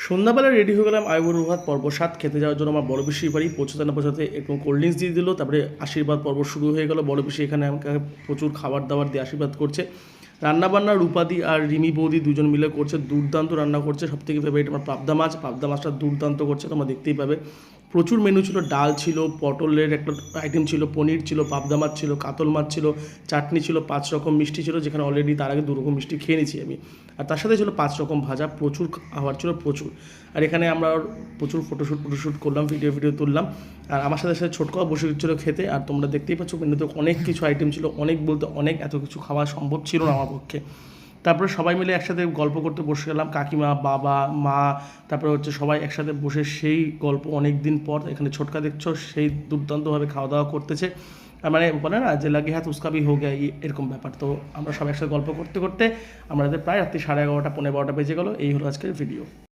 সন্ধ্যাবেলা রেডি হয়ে গেলাম আইবুড়ো ভাত পর্ব ৭ খেতে যাওয়ার জন্য। আমার বড় পিসির বাড়ি পৌঁছাতে না পৌঁছাতে একটু কোল্ড ড্রিঙ্কস দিয়ে দিল, তারপরে আশীর্বাদ পর্ব শুরু হয়ে গেল। বড় পিসি এখানে আমাকে প্রচুর খাবার দাবার দিয়ে আশীর্বাদ করছে। রান্নাবান্না রূপাদি আর রিমি বৌদি দুজন মিলে করছে, দুর্দান্ত রান্না করছে। সবথেকে ফেভারিট আমার পাবদা মাছটা দুর্দান্ত করছে, তোমরা দেখতেই পাবে। প্রচুর মেনু ছিল, ডাল ছিল, পটলের একটা আইটেম ছিল, পনির ছিল, পাবদা মাছ ছিল, কাতল মাছ ছিল, চাটনি ছিল, 5 রকম মিষ্টি ছিল, যেখানে অলরেডি তার আগে 2 রকম মিষ্টি খেয়ে নিয়েছি আমি। আর তার সাথে ছিল 5 রকম ভাজা, প্রচুর খাবার ছিল প্রচুর। আর এখানে আমরা প্রচুর ফটোশ্যুট করলাম, ভিডিও তুললাম। আর আমার সাথে সাথে ছোটকাও বসে গেছিলো খেতে। আর তোমরা দেখতেই পাচ্ছ মেনুতে অনেক কিছু আইটেম ছিল, অনেক বলতে অনেক, এত কিছু খাওয়া সম্ভব ছিল না আমার পক্ষে। তারপরে সবাই মিলে একসাথে গল্প করতে বসে গেলাম, কাকিমা, বাবা, মা, তারপরে হচ্ছে সবাই একসাথে বসে সেই গল্প অনেক দিন পর। এখানে ছোটকা দেখছো সেই দুর্দান্তভাবে খাওয়া দাওয়া করতেছে। আর মানে বলে না যে লাগে হাত উস্কা ভি হো গয়া, এরকম ব্যাপার। তো আমরা সবাই একসাথে গল্প করতে করতে আমাদের প্রায় রাত্রি 11:30 পৌনে 12টা বেজে গেলো। এই হলো আজকের ভিডিও।